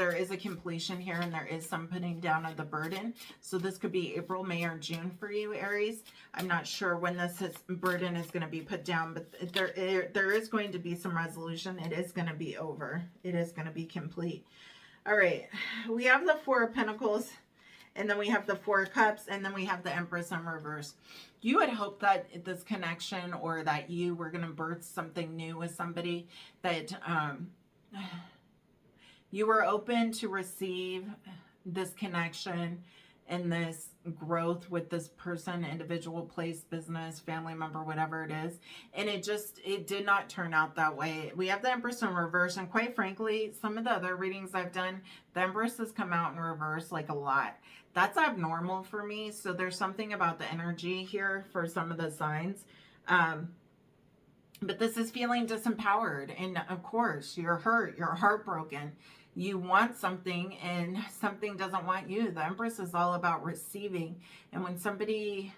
there is a completion here, and there is some putting down of the burden. So this could be April, May, or June for you, Aries. I'm not sure when this burden is going to be put down, but there is going to be some resolution. It is going to be over. It is going to be complete. All right, we have the Four of Pentacles, and then we have the Four of Cups, and then we have the Empress in reverse. You had hoped that this connection, or that you were going to birth something new with somebody, that you were open to receive this connection and this growth with this person, individual, place, business, family member, whatever it is. And it did not turn out that way. We have the Empress in reverse. And quite frankly, some of the other readings I've done, the Empress has come out in reverse like a lot. That's abnormal for me. So there's something about the energy here for some of the signs. But this is feeling disempowered. And of course, you're hurt, you're heartbroken. You want something and something doesn't want you. The Empress is all about receiving. And when somebody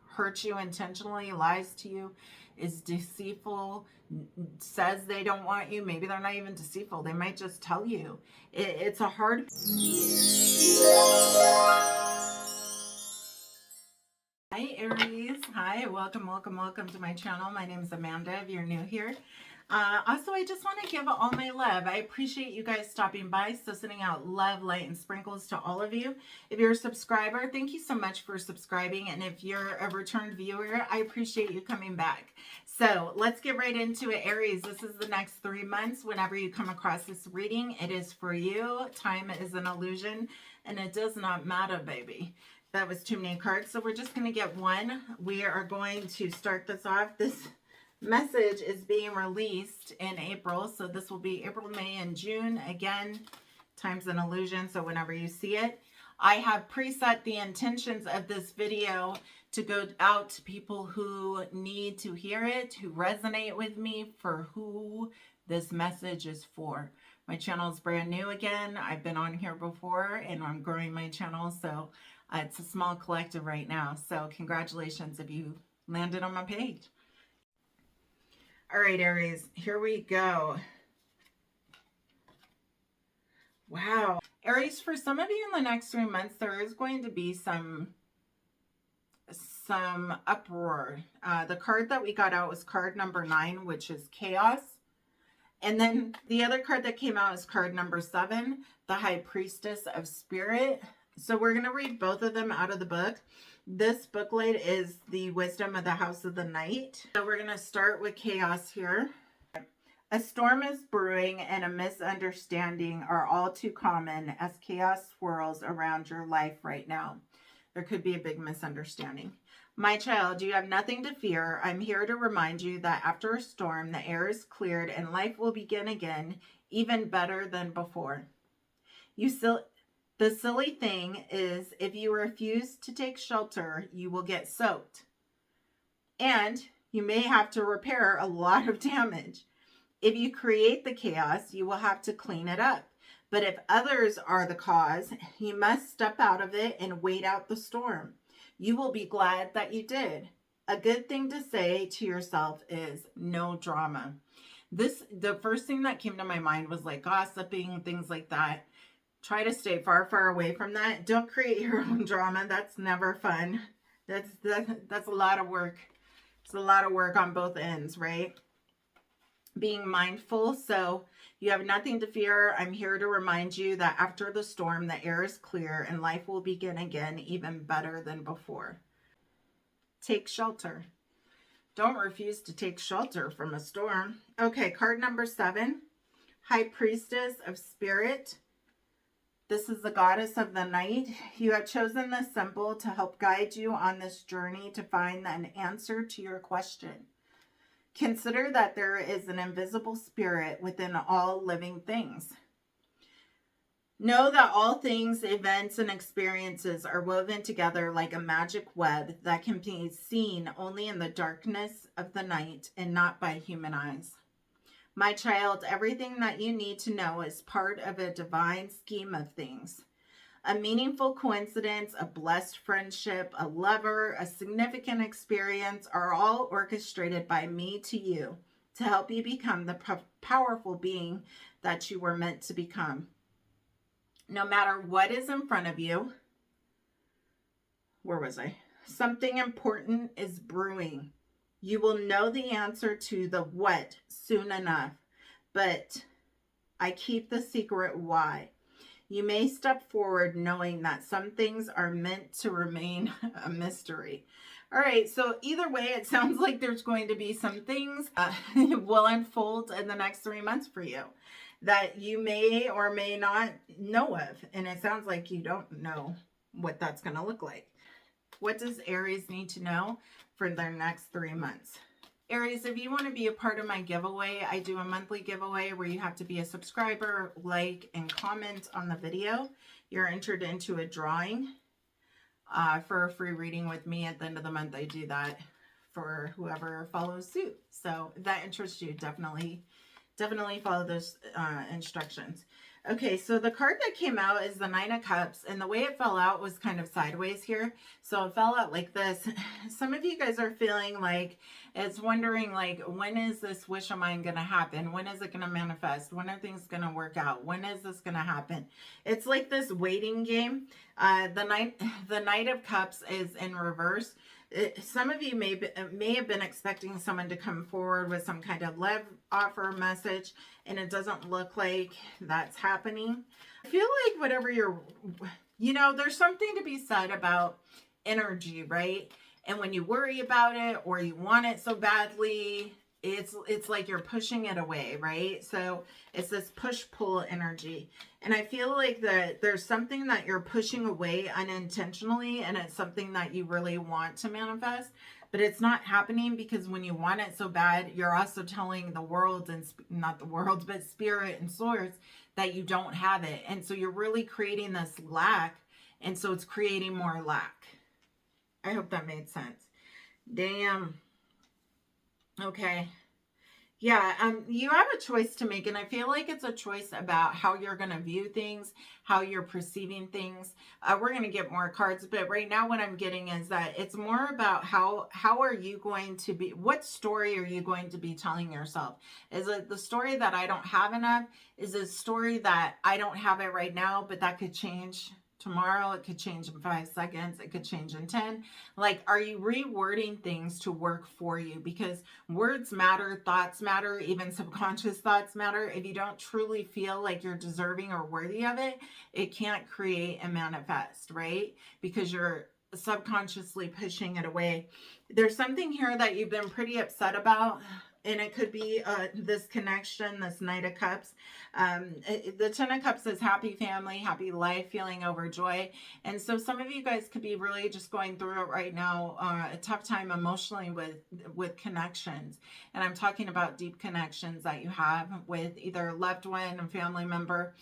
hurts you intentionally, lies to you, is deceitful, says they don't want you, maybe they're not even deceitful. They might just tell you. It's a hard... Hi Aries, hi, welcome to my channel. My name is Amanda if you're new here. Also, I just want to give all my love. I appreciate you guys stopping by, so sending out love, light, and sprinkles to all of you. If you're a subscriber, thank you so much for subscribing, and if you're a returned viewer, I appreciate you coming back. So let's get right into it, Aries. This is the next 3 months. Whenever you come across this reading, it is for you. Time is an illusion, and it does not matter, baby. That was too many cards, so we're just going to get one. We are going to start this off. This message is being released in April, so this will be April, May, and June. Again, time's an illusion, so whenever you see it, I have preset the intentions of this video to go out to people who need to hear it, who resonate with me, for who this message is for. My channel is brand new again. I've been on here before, and I'm growing my channel, so it's a small collective right now. So congratulations if you landed on my page. All right, Aries, here we go. Wow. Aries, for some of you in the next 3 months, there is going to be some uproar. The card that we got out was card number 9, which is chaos. And then the other card that came out is card number 7, the High Priestess of Spirit. So we're going to read both of them out of the book. This booklet is the Wisdom of the House of the Night. So we're going to start with chaos here. A storm is brewing and a misunderstanding are all too common as chaos swirls around your life right now. There could be a big misunderstanding. My child, you have nothing to fear. I'm here to remind you that after a storm, the air is cleared and life will begin again, even better than before. The silly thing is, if you refuse to take shelter, you will get soaked. And you may have to repair a lot of damage. If you create the chaos, you will have to clean it up. But if others are the cause, you must step out of it and wait out the storm. You will be glad that you did. A good thing to say to yourself is no drama. The first thing that came to my mind was like gossiping, things like that. Try to stay far, far away from that. Don't create your own drama. That's never fun. That's a lot of work. It's a lot of work on both ends, right? Being mindful. So you have nothing to fear. I'm here to remind you that after the storm, the air is clear and life will begin again, even better than before. Take shelter. Don't refuse to take shelter from a storm. Okay, card number 7, High Priestess of Spirit. This is the goddess of the night. You have chosen this symbol to help guide you on this journey to find an answer to your question. Consider that there is an invisible spirit within all living things. Know that all things, events, and experiences are woven together like a magic web that can be seen only in the darkness of the night and not by human eyes. My child, everything that you need to know is part of a divine scheme of things. A meaningful coincidence, a blessed friendship, a lover, a significant experience are all orchestrated by me to you to help you become the powerful being that you were meant to become. No matter what is in front of you, where was I? Something important is brewing. You will know the answer to the what soon enough, but I keep the secret why. You may step forward knowing that some things are meant to remain a mystery. All right, so either way, it sounds like there's going to be some things will unfold in the next 3 months for you that you may or may not know of. And it sounds like you don't know what that's going to look like. What does Aries need to know for their next 3 months? Aries, if you want to be a part of my giveaway, I do a monthly giveaway where you have to be a subscriber, like, and comment on the video. You're entered into a drawing for a free reading with me. At the end of the month, I do that for whoever follows suit. So if that interests you, definitely follow those instructions. Okay, so the card that came out is the Nine of Cups, and the way it fell out was kind of sideways here. So it fell out like this. Some of you guys are feeling like, it's wondering like, when is this wish of mine going to happen? When is it going to manifest? When are things going to work out? When is this going to happen? It's like this waiting game. The Knight of Cups is in reverse. Some of you may have been expecting someone to come forward with some kind of love offer message, and it doesn't look like that's happening. I feel like whatever there's something to be said about energy, right? And when you worry about it or you want it so badly, it's like you're pushing it away, right? So it's this push-pull energy. And I feel like that there's something that you're pushing away unintentionally, and it's something that you really want to manifest, but it's not happening because when you want it so bad, you're also telling the world, and not the world, but spirit and source, that you don't have it. And so you're really creating this lack, and so it's creating more lack. I hope that made sense. Damn. Okay. Yeah, you have a choice to make, and I feel like it's a choice about how you're going to view things, how you're perceiving things. We're going to get more cards, but right now what I'm getting is that it's more about how are you going to be, what story are you going to be telling yourself? Is it the story that I don't have enough? Is it a story that I don't have it right now, but that could change tomorrow? It could change in 5 seconds. It could change in 10. Like, are you rewording things to work for you? Because words matter, thoughts matter, even subconscious thoughts matter. If you don't truly feel like you're deserving or worthy of it, it can't create and manifest, right? Because you're subconsciously pushing it away. There's something here that you've been pretty upset about, and it could be this connection, this Knight of Cups. The Ten of Cups is happy family, happy life, feeling overjoyed. And so some of you guys could be really just going through it right now, a tough time emotionally with connections. And I'm talking about deep connections that you have with either a loved one, a family member.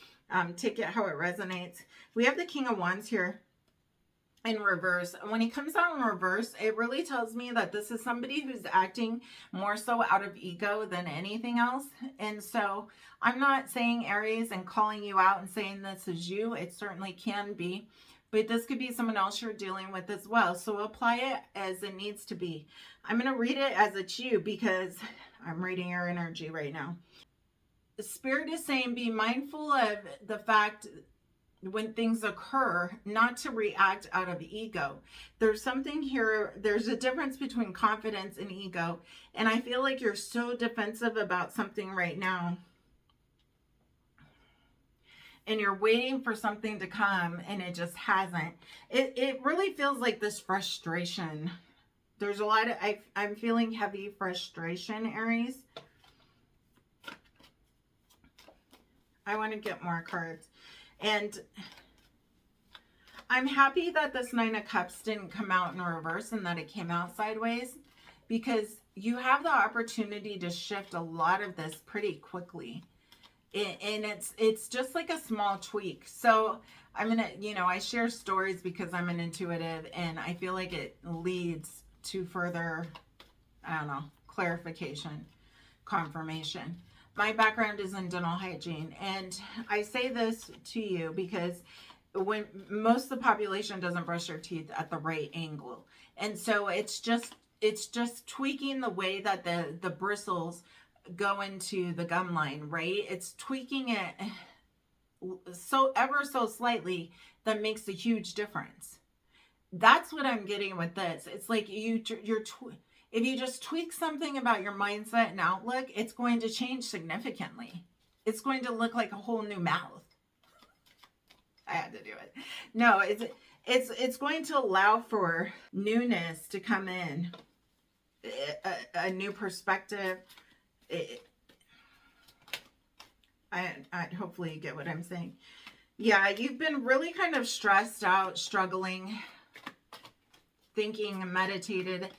Take it how it resonates. We have the King of Wands here in reverse. When he comes out in reverse, it really tells me that this is somebody who's acting more so out of ego than anything else. And so I'm not saying Aries and calling you out and saying this is you. It certainly can be, but this could be someone else you're dealing with as well. So apply it as it needs to be. I'm going to read it as it's you because I'm reading your energy right now. The Spirit is saying be mindful of the fact when things occur, not to react out of ego. There's something here, there's a difference between confidence and ego. And I feel like you're so defensive about something right now. And you're waiting for something to come and it just hasn't. It really feels like this frustration. There's a lot of, I'm feeling heavy frustration, Aries. I want to get more cards. And I'm happy that this Nine of Cups didn't come out in reverse and that it came out sideways, because you have the opportunity to shift a lot of this pretty quickly. And it's just like a small tweak. So I'm going to, I share stories because I'm an intuitive, and I feel like it leads to further, clarification, confirmation. My background is in dental hygiene, and I say this to you because when most of the population doesn't brush their teeth at the right angle, and so it's just tweaking the way that the bristles go into the gum line, right? It's tweaking it so ever so slightly, that makes a huge difference. That's what I'm getting with this. It's like if you just tweak something about your mindset and outlook, it's going to change significantly. It's going to look like a whole new mouth. I had to do it. No, it's going to allow for newness to come in, a new perspective. I hopefully you get what I'm saying. Yeah, you've been really kind of stressed out, struggling, thinking, meditating.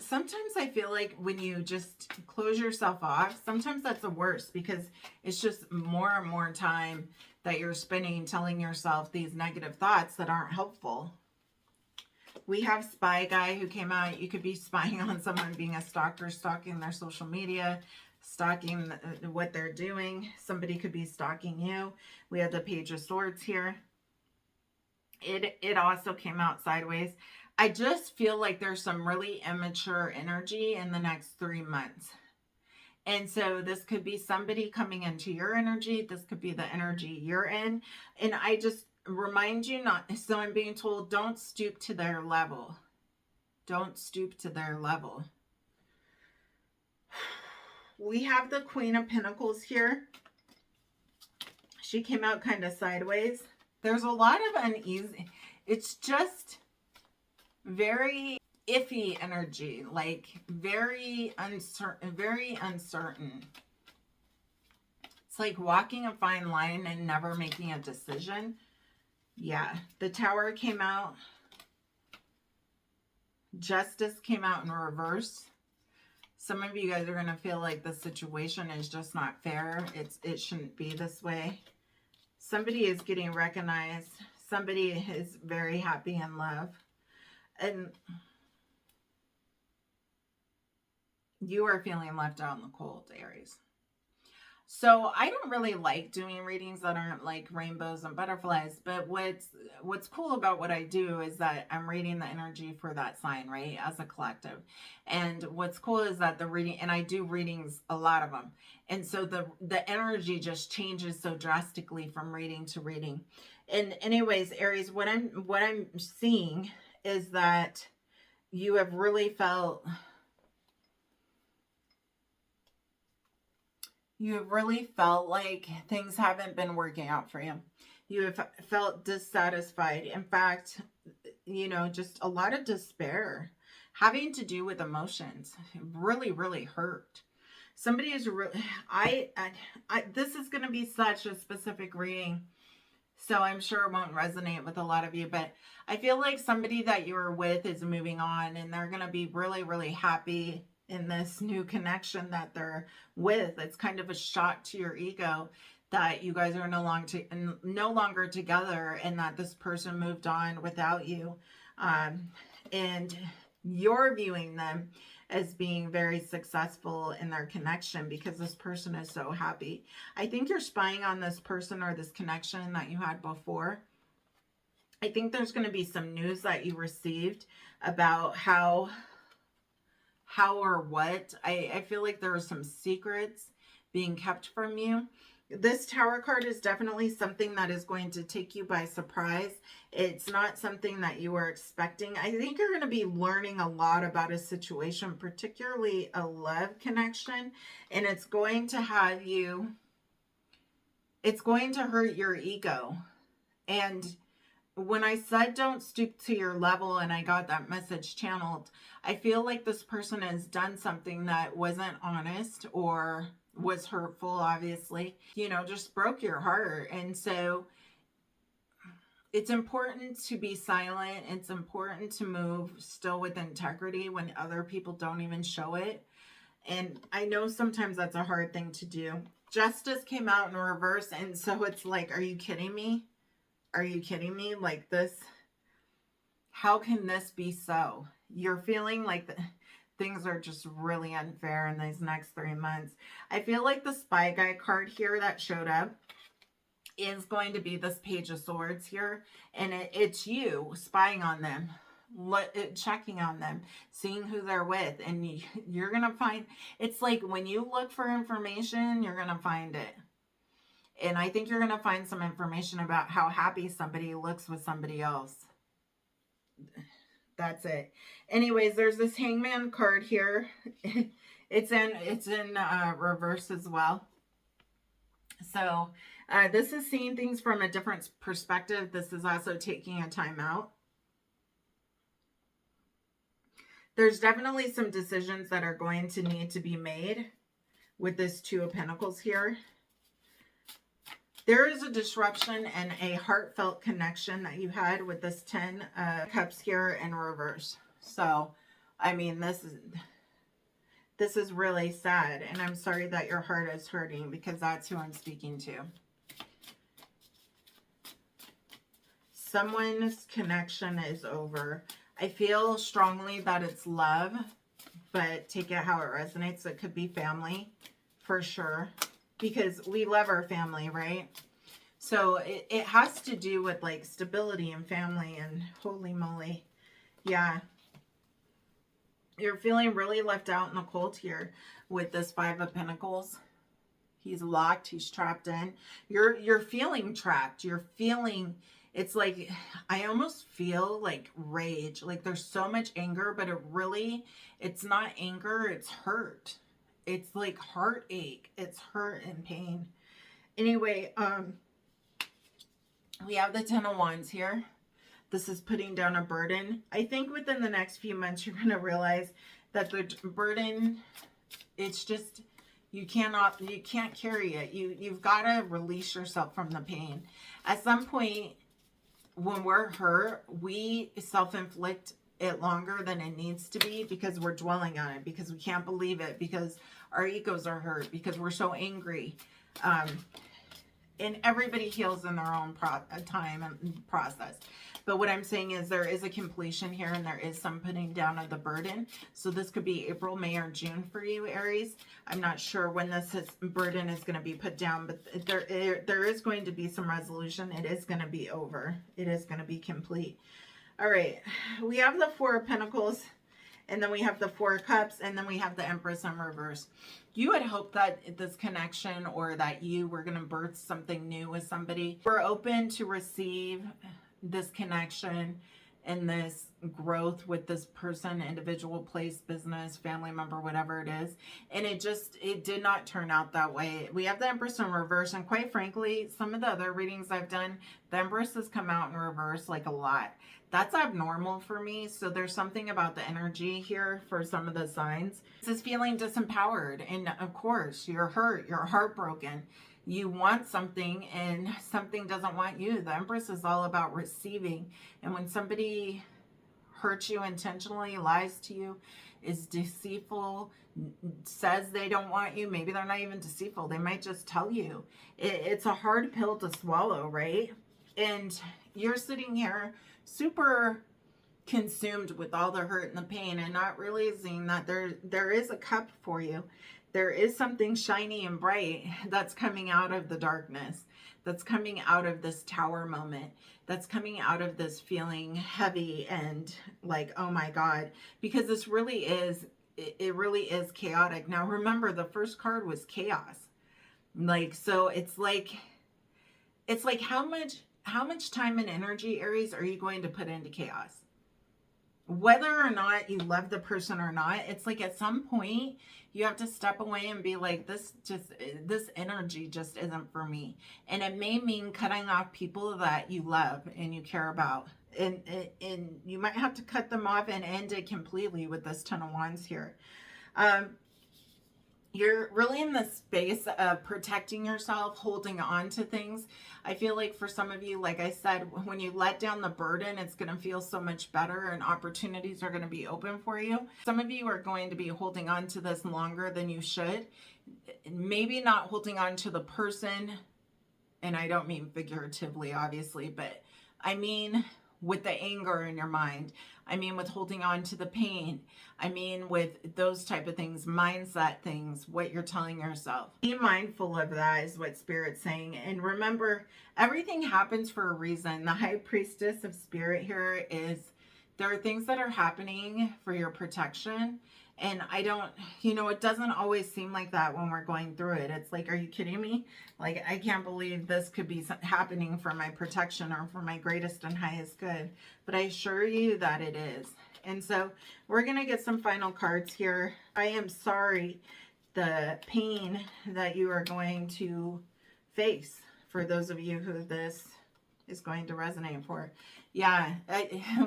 Sometimes I feel like when you just close yourself off, sometimes that's the worst, because it's just more and more time that you're spending telling yourself these negative thoughts that aren't helpful. We have Spy Guy who came out. You could be spying on someone, being a stalker, stalking their social media, stalking what they're doing. Somebody could be stalking you. We have the Page of Swords here. It also came out sideways. I just feel like there's some really immature energy in the next 3 months. And so this could be somebody coming into your energy. This could be the energy you're in. And I just remind you not, so I'm being told, don't stoop to their level. Don't stoop to their level. We have the Queen of Pentacles here. She came out kind of sideways. There's a lot of uneasy. It's just very iffy energy, like very uncertain, very uncertain. It's like walking a fine line and never making a decision. Yeah, the Tower came out. Justice came out in reverse. Some of you guys are going to feel like the situation is just not fair. It shouldn't be this way. Somebody is getting recognized. Somebody is very happy in love. And you are feeling left out in the cold, Aries. So I don't really like doing readings that aren't like rainbows and butterflies, but what's cool about what I do is that I'm reading the energy for that sign, right, as a collective. And what's cool is that the reading, and I do readings, a lot of them, and so the energy just changes so drastically from reading to reading. And anyways, Aries, what I'm seeing is that you have really felt like things haven't been working out for you. You have felt dissatisfied. In fact, you know, just a lot of despair having to do with emotions. Really, really hurt. Somebody is really, this is going to be such a specific reading, so I'm sure it won't resonate with a lot of you, but I feel like somebody that you were with is moving on, and they're going to be really, really happy in this new connection that they're with. It's kind of a shock to your ego that you guys are no longer together, and that this person moved on without you. And you're viewing them as being very successful in their connection because this person is so happy. I think you're spying on this person or this connection that you had before. I think there's going to be some news that you received about how or what. I feel like there are some secrets being kept from you. This Tower card is definitely something that is going to take you by surprise. It's not something that you were expecting. I think you're going to be learning a lot about a situation, particularly a love connection, and it's going to have you, it's going to hurt your ego. And when I said don't stoop to your level and I got that message channeled, I feel like this person has done something that wasn't honest or was hurtful, obviously, you know, just broke your heart. And so it's important to be silent. It's important to move still with integrity when other people don't even show it. And I know sometimes that's a hard thing to do. Justice came out in reverse, and so it's like, are you kidding me? Are you kidding me? Like this, how can this be so? You're feeling like things are just really unfair in these next 3 months. I feel like the Spy Guy card here that showed up is going to be this Page of Swords here. And it's you spying on them, checking on them, seeing who they're with. And you're going to find, it's like when you look for information, you're going to find it. And I think you're going to find some information about how happy somebody looks with somebody else. That's it. Anyways, there's this Hangman card here. It's in reverse as well. So this is seeing things from a different perspective. This is also taking a time out. There's definitely some decisions that are going to need to be made with this Two of Pentacles here. There is a disruption and a heartfelt connection that you had with this 10 Cups here in reverse. So, I mean, this is really sad. And I'm sorry that your heart is hurting, because that's who I'm speaking to. Someone's connection is over. I feel strongly that it's love, but take it how it resonates. It could be family for sure, because we love our family, right? So it has to do with like stability and family, and holy moly. Yeah. You're feeling really left out in the cold here with this Five of Pentacles. He's locked. He's trapped in. You're feeling trapped. You're feeling, it's like, I almost feel like rage. Like there's so much anger, but it's not anger. It's hurt. It's like heartache. It's hurt and pain. Anyway, we have the Ten of Wands here. This is putting down a burden. I think within the next few months, you're going to realize that the burden, it's just, you can't carry it. You've got to release yourself from the pain. At some point, when we're hurt, we self-inflict it longer than it needs to be, because we're dwelling on it, because we can't believe it, because our egos are hurt, because we're so angry. And everybody heals in their own time and process. But what I'm saying is there is a completion here, and there is some putting down of the burden. So this could be April, May, or June for you, Aries. I'm not sure when this burden is going to be put down, but there is going to be some resolution. It is going to be over. It is going to be complete. All right. We have the Four of Pentacles, and then we have the Four of Cups, and then we have the Empress in reverse. You had hoped that this connection, or that you were going to birth something new with somebody. We're open to receive this connection and this growth with this person, individual, place, business, family member, whatever it is. And it did not turn out that way. We have the Empress in reverse. And quite frankly, some of the other readings I've done, the Empress has come out in reverse like a lot. That's abnormal for me. So there's something about the energy here for some of the signs. This is feeling disempowered. And of course, you're hurt. You're heartbroken. You want something and something doesn't want you. The Empress is all about receiving. And when somebody hurts you intentionally, lies to you, is deceitful, says they don't want you, maybe they're not even deceitful. They might just tell you. It's a hard pill to swallow, right? And you're sitting here super consumed with all the hurt and the pain, and not realizing that there is a cup for you. There is something shiny and bright that's coming out of the darkness, that's coming out of this tower moment, that's coming out of this feeling heavy and like, oh my God, because this really is, it really is chaotic. Now remember, the first card was chaos. Like, so it's like how much time and energy, Aries, are you going to put into chaos? Whether or not you love the person or not, it's like at some point you have to step away and be like, this energy just isn't for me. And it may mean cutting off people that you love and you care about. And you might have to cut them off and end it completely with this Ten of Wands here. You're really in the space of protecting yourself, holding on to things. I feel like for some of you, like I said, when you let down the burden, it's going to feel so much better and opportunities are going to be open for you. Some of you are going to be holding on to this longer than you should. Maybe not holding on to the person, and I don't mean figuratively, obviously, but I mean with the anger in your mind. I mean with holding on to the pain. I mean with those type of things, mindset things, what you're telling yourself. Be mindful of that is what Spirit's saying. And remember, everything happens for a reason. The High Priestess of Spirit here is, there are things that are happening for your protection. And I don't, it doesn't always seem like that when we're going through it. It's like, are you kidding me? Like, I can't believe this could be happening for my protection or for my greatest and highest good. But I assure you that it is. And so we're going to get some final cards here. I am sorry the pain that you are going to face, for those of you who this is going to resonate for. Yeah,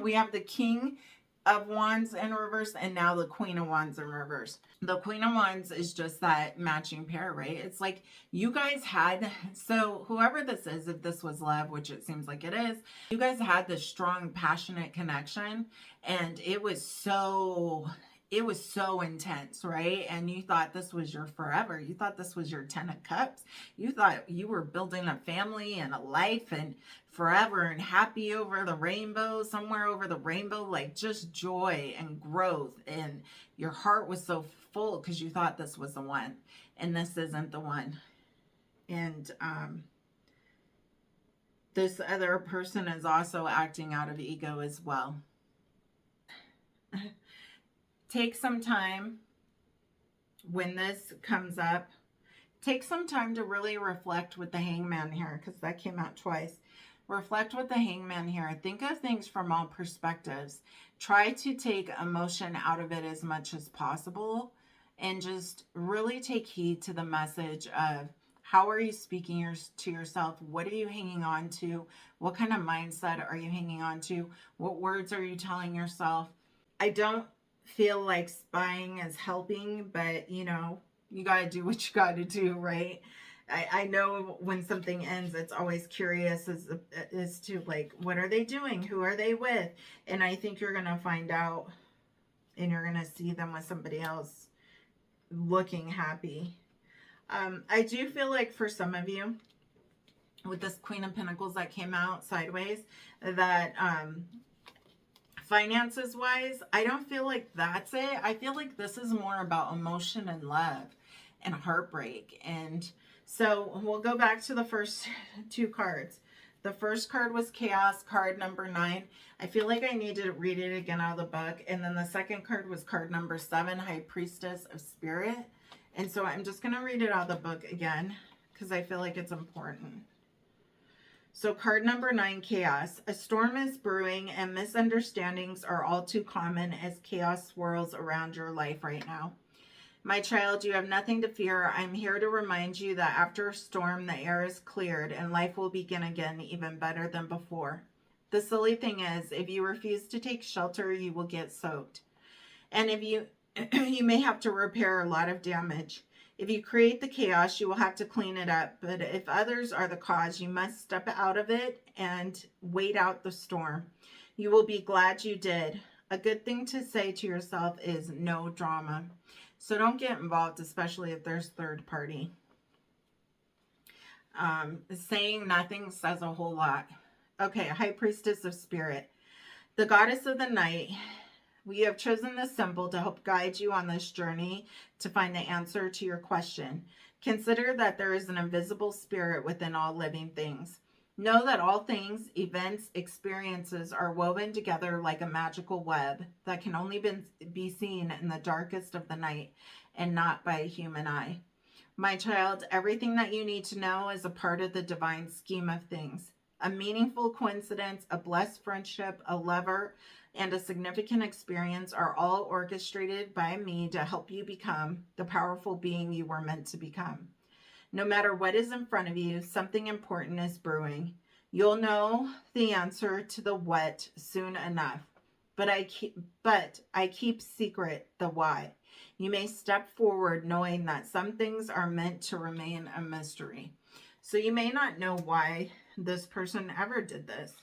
we have the King of Wands in reverse and now the Queen of Wands in reverse. The Queen of Wands is just that matching pair, right? It's like you guys had, so whoever this is, if this was love, which it seems like it is, you guys had this strong, passionate connection, and it was so intense, right? And you thought this was your forever. You thought this was your 10 of Cups. You thought you were building a family and a life and forever and happy over the rainbow, somewhere over the rainbow, like just joy and growth. And your heart was so full because you thought this was the one. And this isn't the one. And this other person is also acting out of ego as well. Take some time when this comes up. Take some time to really reflect with the Hangman here, because that came out twice. Reflect with the Hangman here. Think of things from all perspectives. Try to take emotion out of it as much as possible, and just really take heed to the message of how are you speaking to yourself? What are you hanging on to? What kind of mindset are you hanging on to? What words are you telling yourself? I don't feel like spying is helping, but you got to do what you got to do, right? I know when something ends, it's always curious as to like, what are they doing? Who are they with? And I think you're going to find out, and you're going to see them with somebody else looking happy. I do feel like for some of you, with this Queen of Pentacles that came out sideways, that finances wise, I don't feel like that's it. I feel like this is more about emotion and love and heartbreak. And so we'll go back to the first two cards. The first card was Chaos, card number 9. I feel like I need to read it again out of the book. And then the second card was card number 7, High Priestess of Spirit. And so I'm just going to read it out of the book again because I feel like it's important. So card number 9, Chaos. A storm is brewing and misunderstandings are all too common as chaos swirls around your life right now. My child, you have nothing to fear. I'm here to remind you that after a storm, the air is cleared and life will begin again even better than before. The silly thing is, if you refuse to take shelter, you will get soaked. And if you may have to repair a lot of damage. If you create the chaos, you will have to clean it up. But if others are the cause, you must step out of it and wait out the storm. You will be glad you did. A good thing to say to yourself is no drama. So don't get involved, especially if there's third party. Saying nothing says a whole lot. Okay, High Priestess of Spirit. The goddess of the night. We have chosen this symbol to help guide you on this journey to find the answer to your question. Consider that there is an invisible spirit within all living things. Know that all things, events, experiences are woven together like a magical web that can only be seen in the darkest of the night and not by a human eye. My child, everything that you need to know is a part of the divine scheme of things. A meaningful coincidence, a blessed friendship, a lover, and a significant experience are all orchestrated by me to help you become the powerful being you were meant to become. No matter what is in front of you, something important is brewing. You'll know the answer to the what soon enough, but I keep secret the why. You may step forward knowing that some things are meant to remain a mystery. So you may not know why this person ever did this,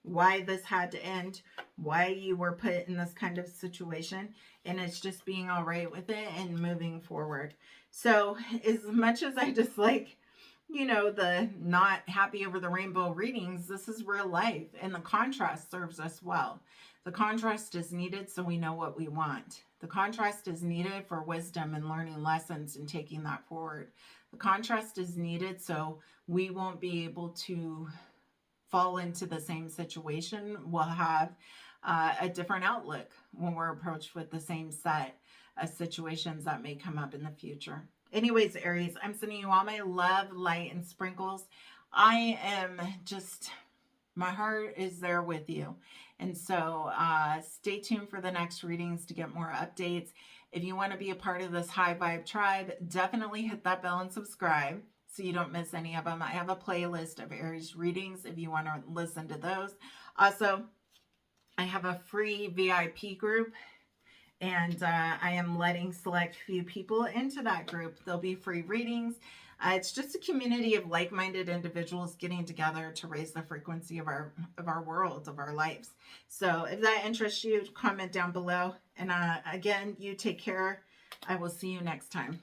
why this had to end, why you were put in this kind of situation, and it's just being all right with it and moving forward. So as much as I dislike, the not happy over the rainbow readings, this is real life, and the contrast serves us well. The contrast is needed so we know what we want. The contrast is needed for wisdom and learning lessons and taking that forward. The contrast is needed so we won't be able to fall into the same situation will have a different outlook when we're approached with the same set of situations that may come up in the future. Anyways, Aries, I'm sending you all my love, light, and sprinkles. I am just, my heart is there with you. And so stay tuned for the next readings to get more updates. If you want to be a part of this high vibe tribe, definitely hit that bell and subscribe so you don't miss any of them. I have a playlist of Aries readings if you want to listen to those. Also, I have a free VIP group, and I am letting select few people into that group. There'll be free readings. It's just a community of like-minded individuals getting together to raise the frequency of our world, of our lives. So if that interests you, comment down below. And again, you take care. I will see you next time.